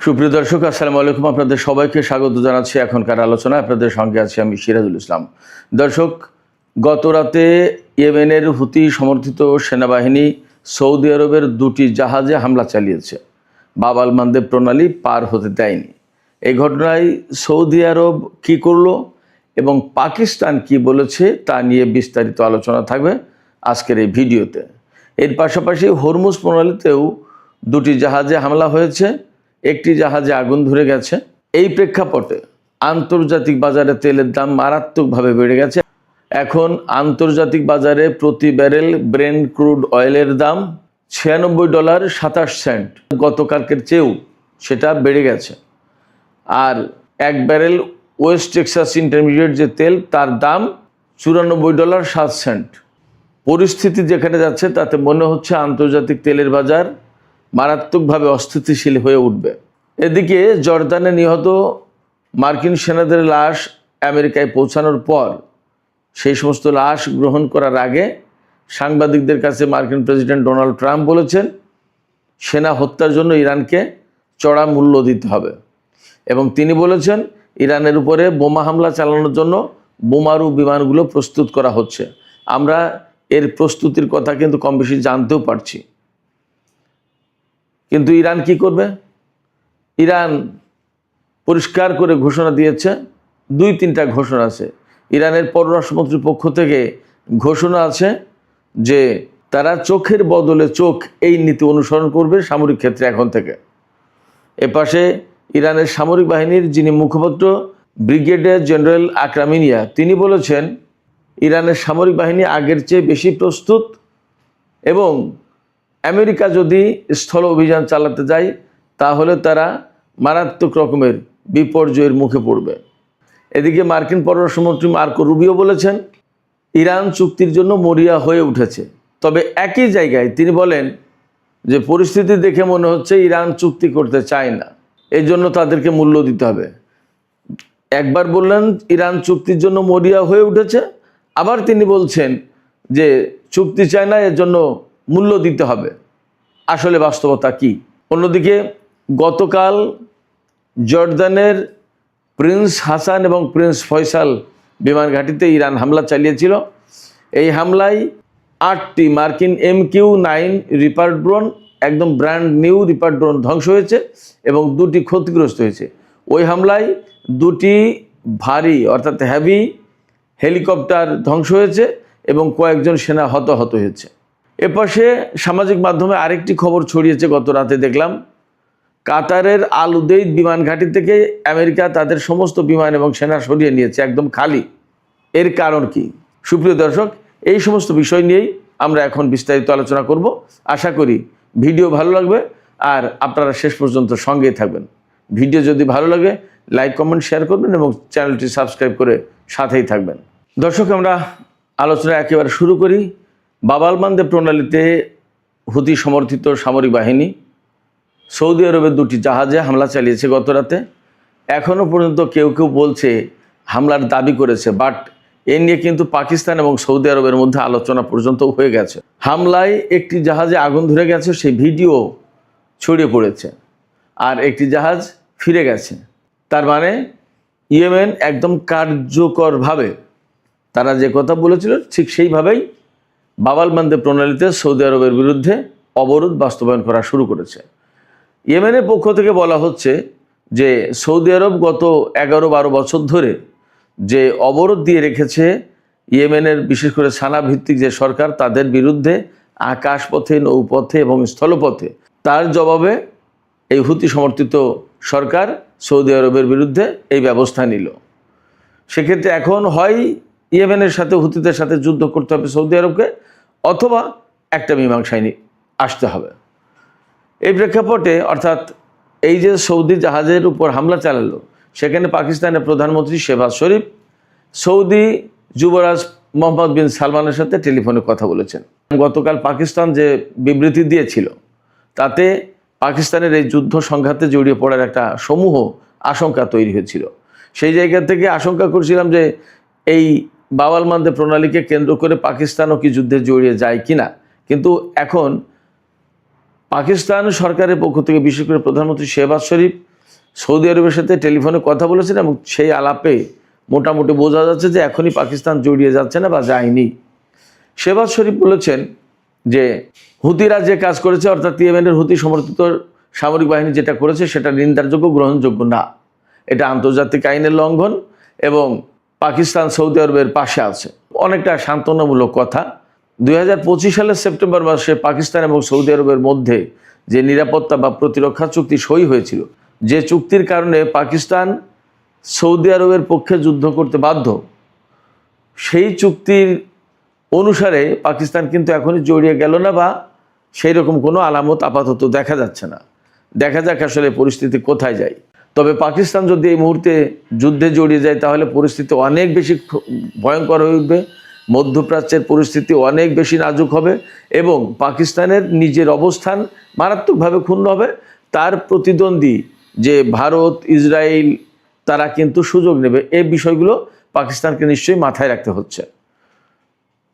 সুপ্রিয় দর্শক, আসসালামু আলাইকুম। আপনাদের সবাইকে স্বাগত জানাচ্ছি এখনকার আলোচনা। আপনাদের সঙ্গে আছি আমি সিরাজুল ইসলাম। দর্শক, গত রাতে ইয়েমেনের হুতি সমর্থিত সেনাবাহিনী সৌদি আরবের দুটি জাহাজে হামলা চালিয়েছে। বাব আল মানদেব প্রণালী পার হতে দেয়নি। এই ঘটনায় সৌদি আরব কী করলো এবং পাকিস্তান কি বলেছে তা নিয়ে বিস্তারিত আলোচনা থাকবে আজকের এই ভিডিওতে। এর পাশাপাশি হরমুজ প্রণালীতেও দুটি জাহাজে হামলা হয়েছে, একটি জাহাজে আগুন ধরে গেছে। এই প্রেক্ষাপটে আন্তর্জাতিক বাজারে তেলের দাম মারাত্মকভাবে বেড়ে গেছে। এখন আন্তর্জাতিক বাজারে প্রতি ব্যারেল ব্রেন্ট ক্রুড অয়েলের দাম $96.27। গতকালকের চেয়েও সেটা বেড়ে গেছে। আর এক ব্যারেল ওয়েস্ট টেক্সাস ইন্টারমিডিয়েট যে তেল, তার দাম $94.07। পরিস্থিতি যেখানে যাচ্ছে তাতে মনে হচ্ছে আন্তর্জাতিক তেলের বাজার মারাত্মকভাবে অস্থিতিশীল হয়ে উঠবে। এদিকে জর্দানে নিহত মার্কিন সেনাদের লাশ আমেরিকায় পৌঁছানোর পর সেই সমস্ত লাশ গ্রহণ করার আগে সাংবাদিকদের কাছে মার্কিন প্রেসিডেন্ট ডোনাল্ড ট্রাম্প বলেছেন সেনা হত্যার জন্য ইরানকে চড়া মূল্য দিতে হবে, এবং তিনি বলেছেন ইরানের উপরে বোমা হামলা চালানোর জন্য বোমারু বিমানগুলো প্রস্তুত করা হচ্ছে। আমরা এর প্রস্তুতির কথা কিন্তু কম বেশি জানতেও পারছি। কিন্তু ইরান কি করবে? ইরান পরিষ্কার করে ঘোষণা দিয়েছে, দুই তিনটা ঘোষণা আছে। ইরানের পররাষ্ট্রমন্ত্রীর পক্ষ থেকে ঘোষণা আছে যে তারা চোখের বদলে চোখ এই নীতি অনুসরণ করবে সামরিক ক্ষেত্রে এখন থেকে। এপাশে ইরানের সামরিক বাহিনীর যিনি মুখপাত্র ব্রিগেডিয়ার জেনারেল আকরামিনিয়া, তিনি বলেছেন ইরানের সামরিক বাহিনী আগের চেয়ে বেশি প্রস্তুত, এবং আমেরিকা যদি স্থল অভিযান চালাতে যায় তাহলে তারা মারাত্মক রকমের বিপর্যয়ের মুখে পড়বে। এদিকে মার্কিন পররাষ্ট্রমন্ত্রী মার্কো রুবিও বলেছেন ইরান চুক্তির জন্য মরিয়া হয়ে উঠেছে। তবে একই জায়গায় তিনি বলেন যে পরিস্থিতি দেখে মনে হচ্ছে ইরান চুক্তি করতে চায় না, এই জন্য তাদেরকে মূল্য দিতে হবে। একবার বললেন ইরান চুক্তির জন্য মরিয়া হয়ে উঠেছে, আবার তিনি বলছেন যে চুক্তি চায় না, এর জন্য মূল্য দিতে হবে। আসলে বাস্তবতা কি? অন্যদিকে গতকাল জর্দানের প্রিন্স হাসান এবং প্রিন্স ফয়সাল বিমান ঘাঁটিতে ইরান হামলা চালিয়েছিল। এই হামলায় 8টি মার্কিন MQ-9 রিপার ড্রোন, একদম ব্র্যান্ড নিউ রিপার ড্রোন ধ্বংস হয়েছে এবং 2টি ক্ষতিগ্রস্ত হয়েছে। ওই হামলায় 2টি ভারী অর্থাৎ হেভি হেলিকপ্টার ধ্বংস হয়েছে এবং কয়েকজন সেনা হতাহত হয়েছে। এপাশে সামাজিক মাধ্যমে আরেকটি খবর ছড়িয়েছে গত রাতে দেখলাম, কাতারের আল উদেইদ বিমান ঘাঁটি থেকে আমেরিকা তাদের সমস্ত বিমান এবং সেনা সরিয়ে নিয়েছে, একদম খালি। এর কারণ কি? সুপ্রিয় দর্শক, এই সমস্ত বিষয় নিয়েই আমরা এখন বিস্তারিত আলোচনা করব। আশা করি ভিডিও ভালো লাগবে আর আপনারা শেষ পর্যন্ত সঙ্গেই থাকবেন। ভিডিও যদি ভালো লাগে লাইক কমেন্ট শেয়ার করবেন এবং চ্যানেলটি সাবস্ক্রাইব করে সাথেই থাকবেন। দর্শক, আমরা আলোচনা একেবারে শুরু করি। বাব আল মানদেব প্রণালীতে হুতি সমর্থিত সামরিক বাহিনী সৌদি আরবের 2টি জাহাজে হামলা চালিয়েছে গত রাতে। এখনও পর্যন্ত কেউ কেউ বলছে হামলার দাবি করেছে, বাট এ নিয়ে কিন্তু পাকিস্তান এবং সৌদি আরবের মধ্যে আলোচনা পর্যন্ত হয়ে গেছে। হামলায় একটি জাহাজে আগুন ধরে গেছে, সেই ভিডিও ছড়িয়ে পড়েছে, আর একটি জাহাজ ফিরে গেছে। তার মানে ইয়েমেন একদম কার্যকরভাবে তারা যে কথা বলেছিল ঠিক সেইভাবেই বাব আল মানদেব প্রণালীতে সৌদি আরবের বিরুদ্ধে অবরোধ বাস্তবায়ন করা শুরু করেছে। ইয়েমেনের পক্ষ থেকে বলা হচ্ছে যে সৌদি আরব গত 11-12 বছর ধরে যে অবরোধ দিয়ে রেখেছে ইয়েমেনের বিশেষ করে সানা ভিত্তিক যে সরকার, তাদের বিরুদ্ধে আকাশপথে, নৌপথে এবং স্থলপথে, তার জবাবে এই হুতি সমর্থিত সরকার সৌদি আরবের বিরুদ্ধে এই ব্যবস্থা নিল। সেক্ষেত্রে এখন হয় ইয়েমেনের সাথে হুতিদের সাথে যুদ্ধ করতে হবে সৌদি আরবকে, অথবা একটা মীমাংসায় আসতে হবে। এই প্রেক্ষাপটে অর্থাৎ এই যে সৌদি জাহাজের উপর হামলা চালালো, সেখানে পাকিস্তানের প্রধানমন্ত্রী শেহবাজ শরীফ সৌদি যুবরাজ মোহাম্মদ বিন সালমানের সাথে টেলিফোনে কথা বলেছেন। গতকাল পাকিস্তান যে বিবৃতি দিয়েছিল তাতে পাকিস্তানের এই যুদ্ধ সংঘাতে জড়িয়ে পড়ার একটা সমূহ আশঙ্কা তৈরি হয়েছিল। সেই জায়গা থেকে আশঙ্কা করছিলাম যে এই বাব আল মানদেব প্রণালীকে কেন্দ্র করে পাকিস্তানও কি যুদ্ধে জড়িয়ে যায় কিনা। কিন্তু এখন পাকিস্তান সরকারের পক্ষ থেকে বিশেষ করে প্রধানমন্ত্রী শেহবাজ শরীফ সৌদি আরবের সাথে টেলিফোনে কথা বলেছেন এবং সেই আলাপে মোটামুটি বোঝা যাচ্ছে যে এখনই পাকিস্তান জড়িয়ে যাচ্ছে না বা যায়নি। শেহবাজ শরীফ বলেছেন যে হুতিরা যে কাজ করেছে, অর্থাৎ ইয়েমেনের হুতি সমর্থিত সামরিক বাহিনী যেটা করেছে সেটা নিন্দারযোগ্য, গ্রহণযোগ্য না। এটা আন্তর্জাতিক আইনের লঙ্ঘন এবং পাকিস্তান সৌদি আরবের পাশে আছে। অনেকটা সান্ত্বনামূলক কথা। 2025 সালের সেপ্টেম্বর মাসে পাকিস্তান এবং সৌদি আরবের মধ্যে যে নিরাপত্তা বা প্রতিরক্ষা চুক্তি সই হয়েছিল, যে চুক্তির কারণে পাকিস্তান সৌদি আরবের পক্ষে যুদ্ধ করতে বাধ্য, সেই চুক্তির অনুসারে পাকিস্তান কিন্তু এখনই জড়িয়ে গেল না বা সেই রকম কোনো আলামত আপাতত দেখা যাচ্ছে না। দেখা যাক আসলে পরিস্থিতি কোথায় যায়। তবে পাকিস্তান যদি এই মুহূর্তে যুদ্ধে জড়িয়ে যায় তাহলে পরিস্থিতি অনেক বেশি ভয়ঙ্কর হয়ে উঠবে, মধ্যপ্রাচ্যের পরিস্থিতি অনেক বেশি নাজুক হবে এবং পাকিস্তানের নিজের অবস্থান মারাত্মকভাবে ক্ষুণ্ণ হবে। তার প্রতিদ্বন্দ্বী যে ভারত, ইসরায়েল, তারা কিন্তু সুযোগ নেবে। এই বিষয়গুলো পাকিস্তানকে নিশ্চয়ই মাথায় রাখতে হচ্ছে।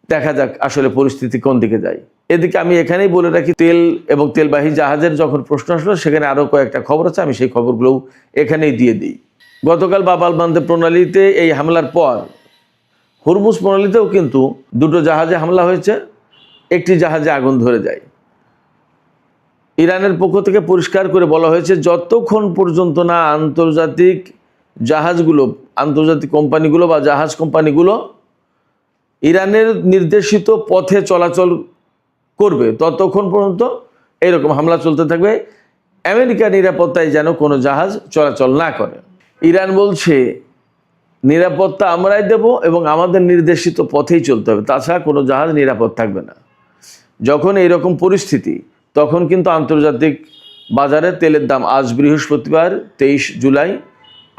দেখা যাক আসলে পরিস্থিতি কোন দিকে যায়। এদিকে আমি এখানেই বলে রাখি, তেল এবং তেলবাহী জাহাজের যখন প্রশ্ন আসলো সেখানে আরও কয়েকটা খবর আছে, আমি সেই খবরগুলোও এখানেই দিয়ে দিই। গতকাল বাব আল মানদেব প্রণালীতে এই হামলার পর হরমুজ প্রণালীতেও কিন্তু দুটো জাহাজে হামলা হয়েছে, একটি জাহাজে আগুন ধরে যায়। ইরানের পক্ষ থেকে পরিষ্কার করে বলা হয়েছে যতক্ষণ পর্যন্ত না আন্তর্জাতিক জাহাজগুলো, আন্তর্জাতিক কোম্পানিগুলো বা জাহাজ কোম্পানিগুলো ইরানের নির্দেশিত পথে চলাচল করবে ততক্ষণ পর্যন্ত এরকম হামলা চলতে থাকবে। আমেরিকার নিরাপত্তায় যেন কোনো জাহাজ চলাচল না করে। ইরান বলছে নিরাপত্তা আমরাই দেব এবং আমাদের নির্দেশিত পথেই চলতে হবে, তাছাড়া কোনো জাহাজ নিরাপদ থাকবে না। যখন এইরকম পরিস্থিতি, তখন কিন্তু আন্তর্জাতিক বাজারে তেলের দাম আজ বৃহস্পতিবার 23 জুলাই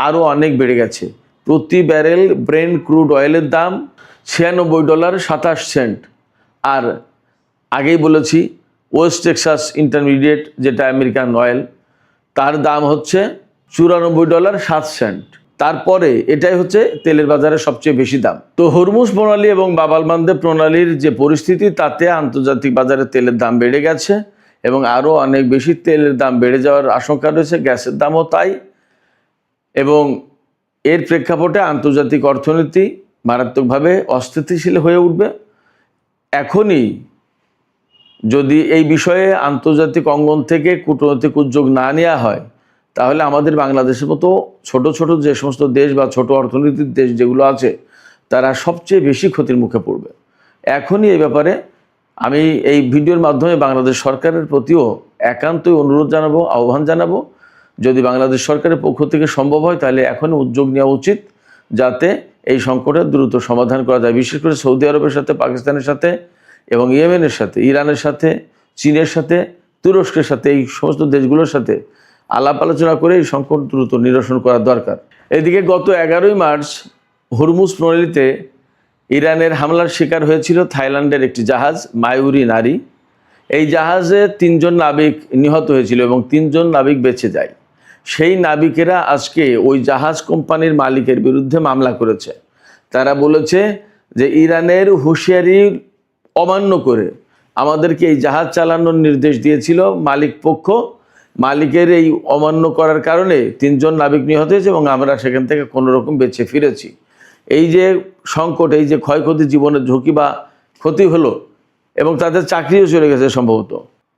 আরও অনেক বেড়ে গেছে। প্রতি ব্যারেল ব্রেন্ট ক্রুড অয়েলের দাম $96.27। আর আগেই বলেছি ওয়েস্ট টেক্সাস ইন্টারমিডিয়েট যেটা আমেরিকান অয়েল, তার দাম হচ্ছে $94.07। তারপরে এটাই হচ্ছে তেলের বাজারে সবচেয়ে বেশি দাম। তো হরমুজ প্রণালী এবং বাব আল মানদেব প্রণালীর যে পরিস্থিতি, তাতে আন্তর্জাতিক বাজারে তেলের দাম বেড়ে গেছে এবং আরও অনেক বেশি তেলের দাম বেড়ে যাওয়ার আশঙ্কা রয়েছে। গ্যাসের দামও তাই। এবং এর প্রেক্ষাপটে আন্তর্জাতিক অর্থনীতি মারাত্মকভাবে অস্থিতিশীল হয়ে উঠবে। এখনই যদি এই বিষয়ে আন্তর্জাতিক অঙ্গন থেকে কূটনৈতিক উদ্যোগ না নেওয়া হয়, তাহলে আমাদের বাংলাদেশের মতো ছোট ছোট যে সমস্ত দেশ বা ছোট অর্থনীতির দেশ যেগুলো আছে, তারা সবচেয়ে বেশি ক্ষতির মুখে পড়বে। এখনই এই ব্যাপারে আমি এই ভিডিওর মাধ্যমে বাংলাদেশ সরকারের প্রতিও একান্তই অনুরোধ জানাবো, আহ্বান জানাবো, যদি বাংলাদেশ সরকারের পক্ষ থেকে সম্ভব হয় তাহলে এখনই উদ্যোগ নেওয়া উচিত, যাতে এই সংকটের দ্রুত সমাধান করা যায়। বিশেষ করে সৌদি আরবের সাথে, পাকিস্তানের সাথে এবং ইয়েমেনের সাথে, ইরানের সাথে, চীনের সাথে, তুরস্কের সাথে, এই সমস্ত দেশগুলোর সাথে আলাপ আলোচনা করে এই সংকট দ্রুত নিরসন করা দরকার। এদিকে গত 11ই মার্চ হরমুজ প্রণালীতে ইরানের হামলার শিকার হয়েছিল থাইল্যান্ডের একটি জাহাজ মায়ুরি নারী। এই জাহাজে 3 জন নাবিক নিহত হয়েছিল এবং 3 জন নাবিক বেঁচে যায়। সেই নাবিকেরা আজকে ওই জাহাজ কোম্পানির মালিকের বিরুদ্ধে মামলা করেছে। তারা বলেছে যে ইরানের হুঁশিয়ারি অমান্য করে আমাদেরকে এই জাহাজ চালানোর নির্দেশ দিয়েছিল মালিক পক্ষ। মালিকের এই অমান্য করার কারণে 3 জন নাবিক নিহত হয়েছে এবং আমরা সেখান থেকে কোনো রকম বেঁচে ফিরেছি। এই যে সংকট, এই যে ক্ষয়ক্ষতি, জীবনের ঝুঁকি বা ক্ষতি হলো এবং তাদের চাকরিও চলে গেছে সম্ভবত,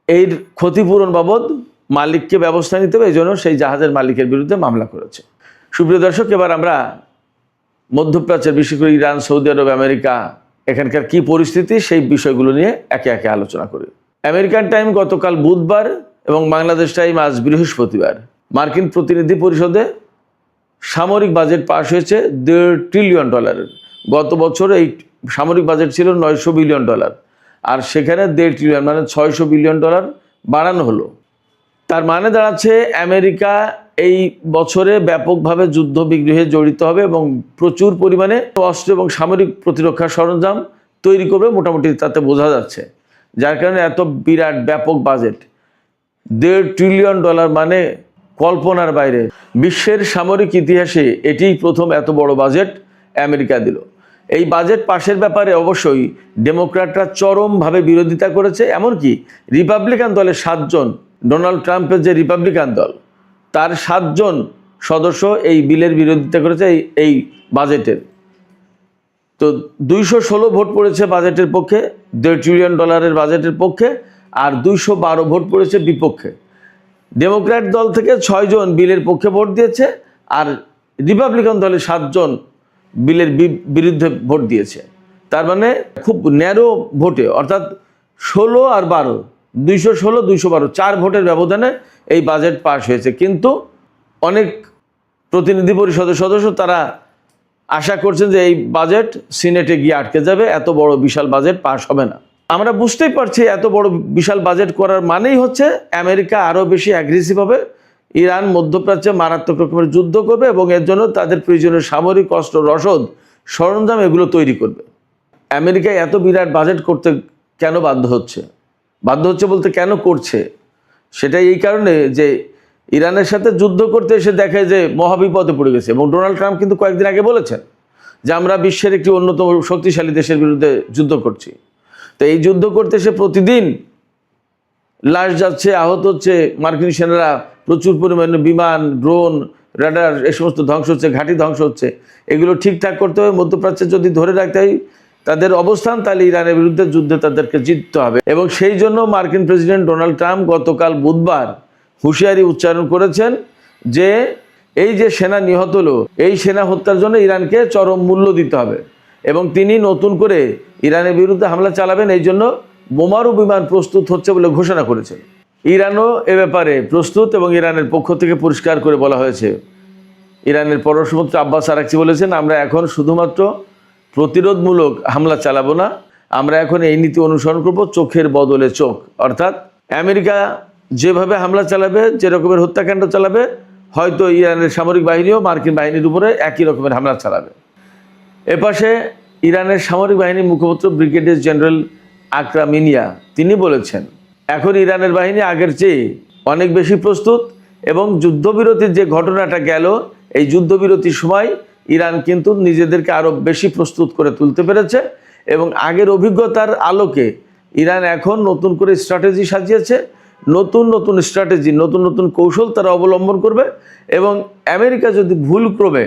এই ক্ষতিপূরণ বাবদ মালিককে ব্যবস্থা নিতে হবে, এই জন্য সেই জাহাজের মালিকের বিরুদ্ধে মামলা করেছে। সুপ্রিয় দর্শক, এবার আমরা মধ্যপ্রাচ্যের, বিশেষ করে ইরান, সৌদি আরব, আমেরিকা, এখানকার কি পরিস্থিতি সেই বিষয়গুলো নিয়ে একে একে আলোচনা করি। আমেরিকান টাইম গতকাল বুধবার এবং বাংলাদেশ টাইম আজ বৃহস্পতিবার মার্কিন প্রতিনিধি পরিষদে সামরিক বাজেট পাশ হয়েছে $1.5 ট্রিলিয়ন। গত বছর এই সামরিক বাজেট ছিল $900 বিলিয়ন, আর সেখানে $1.5 ট্রিলিয়ন মানে $600 বিলিয়ন বাড়ানো হলো। তার মানে দাঁড়াচ্ছে আমেরিকা এই বছরে ব্যাপকভাবে যুদ্ধ বিগ্রহে জড়িত হবে এবং প্রচুর পরিমাণে অস্ত্র এবং সামরিক প্রতিরক্ষা সরঞ্জাম তৈরি করবে, মোটামুটি তাতে বোঝা যাচ্ছে। যার কারণে এত বিরাট ব্যাপক বাজেট, $1.5 ট্রিলিয়ন মানে কল্পনার বাইরে। বিশ্বের সামরিক ইতিহাসে এটিই প্রথম এত বড় বাজেট আমেরিকা দিল। এই বাজেট পাশের ব্যাপারে অবশ্যই ডেমোক্র্যাটরা চরমভাবে বিরোধিতা করেছে। এমনকি রিপাবলিকান দলের 7 জন, ডোনাল্ড ট্রাম্পের যে রিপাবলিকান দল, তার 7 জন সদস্য এই বিলের বিরোধিতা করেছে, এই বাজেটের। তো 216 ভোট পড়েছে বাজেটের পক্ষে, $1.5 ট্রিলিয়ন বাজেটের পক্ষে, আর 212 ভোট পড়েছে বিপক্ষে। ডেমোক্র্যাট দল থেকে 6 জন বিলের পক্ষে ভোট দিয়েছে, আর রিপাবলিকান দলের 7 জন বিলের বিরুদ্ধে ভোট দিয়েছে। তার মানে খুব ন্যারো ভোটে, অর্থাৎ 16 আর 12, 216 212, 4 ভোটের ব্যবধানে এই বাজেট পাশ হয়েছে। কিন্তু অনেক প্রতিনিধি পরিষদের সদস্য তারা আশা করছেন যে এই বাজেট সিনেটে গিয়ে আটকে যাবে, এত বড় বিশাল বাজেট পাশ হবে না। আমরা বুঝতেই পারছি এত বড় বিশাল বাজেট করার মানেই হচ্ছে আমেরিকা আরও বেশি অ্যাগ্রেসিভ হবে, ইরান মধ্যপ্রাচ্যে মারাত্মক রকমের যুদ্ধ করবে এবং এর জন্য তাদের প্রয়োজনীয় সামরিক অস্ত্র, রসদ, সরঞ্জাম এগুলো তৈরি করবে। আমেরিকা এত বিরাট বাজেট করতে কেন বাধ্য হচ্ছে? বাধ্য হচ্ছে বলতে কেন করছে? সেটা এই কারণে যে ইরানের সাথে যুদ্ধ করতে এসে দেখে যে মহাবিপদে পড়ে গেছে। এবং ডোনাল্ড ট্রাম্প কিন্তু কয়েকদিন আগে বলেছেন যে আমরা বিশ্বের একটি অন্যতম শক্তিশালী দেশের বিরুদ্ধে যুদ্ধ করছি। তো এই যুদ্ধ করতে এসে প্রতিদিন লাশ যাচ্ছে, আহত হচ্ছে, মার্কিন সেনারা প্রচুর পরিমাণে বিমান, ড্রোন, রাডার এই সমস্ত ধ্বংস হচ্ছে, ঘাঁটি ধ্বংস হচ্ছে। এগুলো ঠিকঠাক করতে হবে। মধ্যপ্রাচ্যে যদি ধরে রাখতে হয় তাদের অবস্থান, তাহলে ইরানের বিরুদ্ধে যুদ্ধে তাদেরকে জিততে হবে। এবং সেই জন্য মার্কিন প্রেসিডেন্ট ডোনাল্ড ট্রাম্প গতকাল বুধবার হুঁশিয়ারি উচ্চারণ করেছেন যে এই যে সেনা নিহত হলো, এই সেনা হত্যার জন্য ইরানকে চরম মূল্য দিতে হবে এবং তিনি নতুন করে ইরানের বিরুদ্ধে হামলা চালাবেন। এই জন্য বোমারু বিমান প্রস্তুত হচ্ছে বলে ঘোষণা করেছেন। ইরানও এ ব্যাপারে প্রস্তুত এবং ইরানের পক্ষ থেকে পরিষ্কার করে বলা হয়েছে। ইরানের পররাষ্ট্রমন্ত্রী আব্বাস আরাকচি বলেছেন, আমরা এখন শুধুমাত্র প্রতিরোধমূলক হামলা চালাবো না, আমরা এখন এই নীতি অনুসরণ করব, চোখের বদলে চোখ। অর্থাৎ আমেরিকা যেভাবে হামলা চালাবে, যে রকমের হত্যাকাণ্ড চালাবে, হয়তো ইরানের সামরিক বাহিনীও মার্কিন বাহিনীর উপরে একই রকমের হামলা চালাবে। এপাশে ইরানের সামরিক বাহিনীর মুখপাত্র ব্রিগেডিয়ার জেনারেল আকরাম ইনিয়া তিনি বলেছেন, এখন ইরানের বাহিনী আগের চেয়ে অনেক বেশি প্রস্তুত এবং যুদ্ধবিরতির যে ঘটনাটা গেল, এই যুদ্ধবিরতির সময় ইরান কিন্তু নিজেদেরকে আরও বেশি প্রস্তুত করে তুলতে পেরেছে এবং আগের অভিজ্ঞতার আলোকে ইরান এখন নতুন করে স্ট্র্যাটেজি সাজিয়েছে। নতুন নতুন স্ট্র্যাটেজি, নতুন নতুন কৌশল তারা অবলম্বন করবে এবং আমেরিকা যদি ভুলক্রমে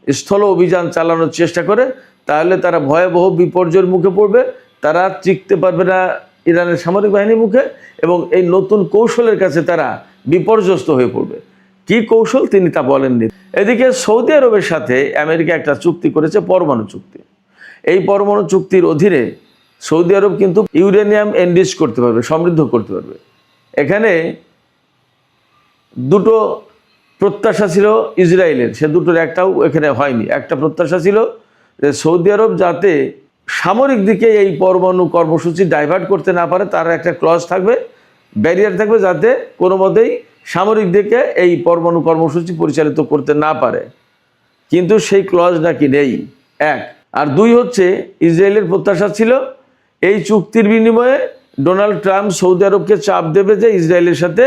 স্থল অভিযান চালানোর চেষ্টা করে তাহলে তারা ভয়াবহ বিপর্যয়ের মুখে পড়বে, তারা টিকতে পারবে না ইরানের সামরিক বাহিনীর মুখে এবং এই নতুন কৌশলের কাছে তারা বিপর্যস্ত হয়ে পড়বে। কি কৌশল তিনি তা বলেননি। এদিকে সৌদি আরবের সাথে আমেরিকা একটা চুক্তি করেছে, পরমাণু চুক্তি। এই পরমাণু চুক্তির অধীনে সৌদি আরব কিন্তু ইউরেনিয়াম এনরিচ করতে পারবে, সমৃদ্ধ করতে পারবে। এখানে দুটো প্রত্যাশা ছিল ইসরায়েলের, সে দুটোর একটাও এখানে হয়নি। একটা প্রত্যাশা ছিল যে সৌদি আরব যাতে সামরিক দিকে এই পরমাণু কর্মসূচি ডাইভার্ট করতে না পারে, তার একটা ক্লজ থাকবে, ব্যারিয়ার থাকবে, যাতে কোনো মতেই সামরিক দিকে এই পরমাণু কর্মসূচি পরিচালিত করতে না পারে। কিন্তু সেই ক্লজ নাকি নেই, এক। আর দুই হচ্ছে ইসরায়েলের প্রত্যাশা ছিল এই চুক্তির বিনিময়ে ডোনাল্ড ট্রাম্প সৌদি আরবকে চাপ দেবে যে ইসরায়েলের সাথে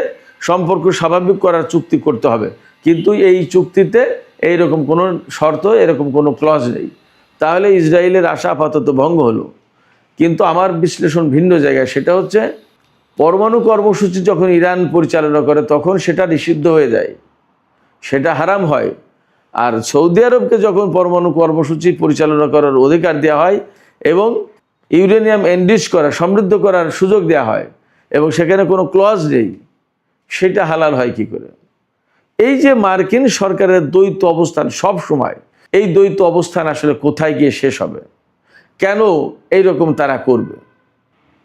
সম্পর্ক স্বাভাবিক করার চুক্তি করতে হবে। কিন্তু এই চুক্তিতে এইরকম কোনো শর্ত, এরকম কোনো ক্লজ নেই। তাহলে ইসরায়েলের আশা আপাতত ভঙ্গ হলো। কিন্তু আমার বিশ্লেষণ ভিন্ন জায়গায়, সেটা হচ্ছে পরমাণু কর্মসূচি যখন ইরান পরিচালনা করে তখন সেটা নিষিদ্ধ হয়ে যায়, সেটা হারাম হয়। আর সৌদি আরবকে যখন পরমাণু কর্মসূচি পরিচালনা করার অধিকার দেওয়া হয় এবং ইউরেনিয়াম এনরিচ করা, সমৃদ্ধ করার সুযোগ দেওয়া হয় এবং সেখানে কোনো ক্লজ নেই, সেটা হালাল হয় কি করে? এই যে মার্কিন সরকারের দ্বৈত অবস্থান সব সময়, এই দ্বৈত অবস্থান আসলে কোথায় গিয়ে শেষ হবে? কেন এইরকম তারা করবে?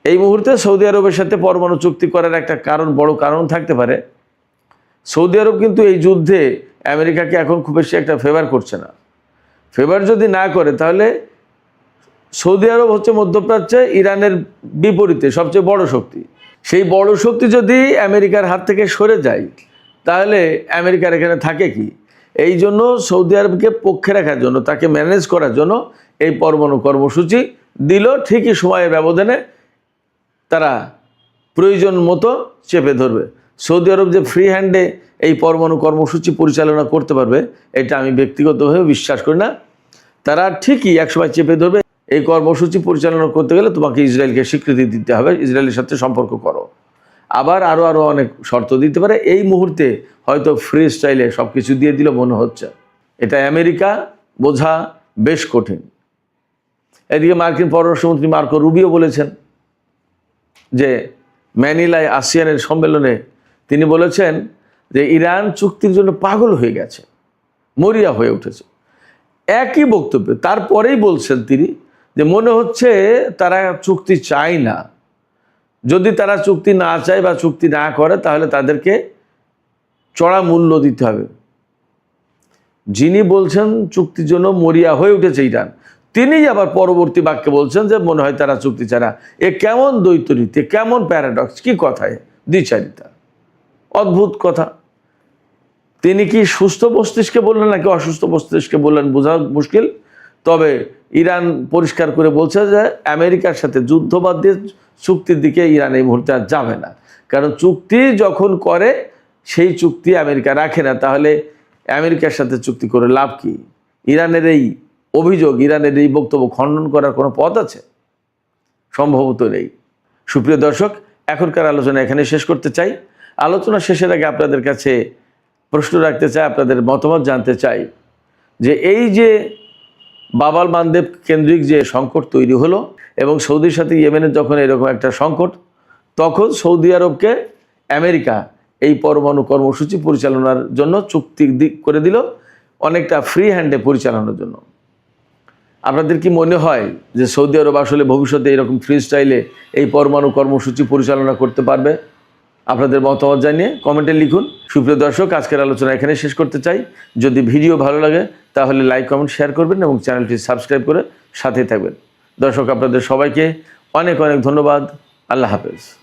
এই মুহূর্তে সৌদি আরবের সাথে পরমাণু চুক্তি করার একটা কারণ, বড় কারণ থাকতে পারে। সৌদি আরব কিন্তু এই যুদ্ধে আমেরিকাকে এখন খুব বেশি একটা ফেভার করছে না। ফেভার যদি না করে তাহলে সৌদি আরব হচ্ছে মধ্যপ্রাচ্যে ইরানের বিপরীতে সবচেয়ে বড় শক্তি। সেই বড় শক্তি যদি আমেরিকার হাত থেকে সরে যায় তাহলে আমেরিকার এখানে থাকে কি? এই জন্য সৌদি আরবকে পক্ষে রাখার জন্য, তাকে ম্যানেজ করার জন্য এই পরমাণু কর্মসূচি দিল। ঠিকই সময়ের ব্যবধানে তারা প্রয়োজন মতো চেপে ধরবে। সৌদি আরব যে ফ্রি হ্যান্ডে এই পরমাণু কর্মসূচি পরিচালনা করতে পারবে এটা আমি ব্যক্তিগতভাবে বিশ্বাস করি না। তারা ঠিকই একসময় চেপে ধরবে। এই কর্মসূচি পরিচালনা করতে গেলে তোমাকে ইসরায়েলকে স্বীকৃতি দিতে হবে, ইসরায়েলের সাথে সম্পর্ক করো। আবার আরও অনেক শর্ত দিতে পারে। এই মুহূর্তে হয়তো ফ্রি স্টাইলে সব কিছু দিয়ে দিল মনে হচ্ছে। এটা আমেরিকা বোঝা বেশ কঠিন। এদিকে মার্কিন পররাষ্ট্রমন্ত্রী মার্কো রুবিও বলেছেন যে ম্যানিলায় আসিয়ানের সম্মেলনে তিনি বলেছেন যে ইরান চুক্তির জন্য পাগল হয়ে গেছে, মরিয়া হয়ে উঠেছে। একই বক্তব্য তারপরেই বলছেন তিনি যে মনে হচ্ছে তারা চুক্তি চায় না। যদি তারা চুক্তি না চায় বা চুক্তি না করে তাহলে তাদেরকে চড়া মূল্য দিতে হবে। যিনি বলছেন চুক্তির জন্য মরিয়া হয়ে উঠেছে ইরান, তিনি আবার পরবর্তী বাক্যে বলছেন যে মনে হয় তারা চুক্তি চায় না। এ কেমন দ্বৈতরীতি, কেমন প্যারাডক্স, কি কথায় দ্বিচারিতা, অদ্ভুত কথা। তিনি কি সুস্থ মস্তিষ্কে বললেন নাকি অসুস্থ মস্তিষ্কে বললেন বোঝা মুশকিল। তবে ইরান পরিষ্কার করে বলছে যে আমেরিকার সাথে যুদ্ধ বাদ দিয়ে চুক্তির দিকে ইরান এই মুহূর্তে আর যাবে না। কারণ চুক্তি যখন করে সেই চুক্তি আমেরিকা রাখে না, তাহলে আমেরিকার সাথে চুক্তি করে লাভ কি? ইরানের এই অভিযোগ, ইরানের এই বক্তব্য খণ্ডন করার কোনো পথ আছে? সম্ভবত নেই। সুপ্রিয় দর্শক, এখনকার আলোচনা এখানে শেষ করতে চাই। আলোচনা শেষের আগে আপনাদের কাছে প্রশ্ন রাখতে চাই, আপনাদের মতামত জানতে চাই যে এই যে বাব-আল মানদেব কেন্দ্রিক যে সংকট তৈরি হলো এবং সৌদির সাথে ইয়েমেনের যখন এরকম একটা সংকট, তখন সৌদি আরবকে আমেরিকা এই পরমাণু কর্মসূচি পরিচালনার জন্য চুক্তি করে দিল, অনেকটা ফ্রি হ্যান্ডে পরিচালনার জন্য। আপনাদের কি মনে হয় যে সৌদি আরব আসলে ভবিষ্যতে এরকম ফ্রি স্টাইলে এই পরমাণু কর্মসূচি পরিচালনা করতে পারবে? আপনাদের মতামত জানিয়ে কমেন্টে লিখুন। সুপ্রিয় দর্শক, আজকের আলোচনা এখানে শেষ করতে চাই। যদি ভিডিও ভালো লাগে তাহলে লাইক, কমেন্ট, শেয়ার করবেন এবং চ্যানেলটি সাবস্ক্রাইব করে সাথেই থাকবেন। দর্শক, আপনাদের সবাইকে অনেক অনেক ধন্যবাদ। আল্লাহ হাফেজ।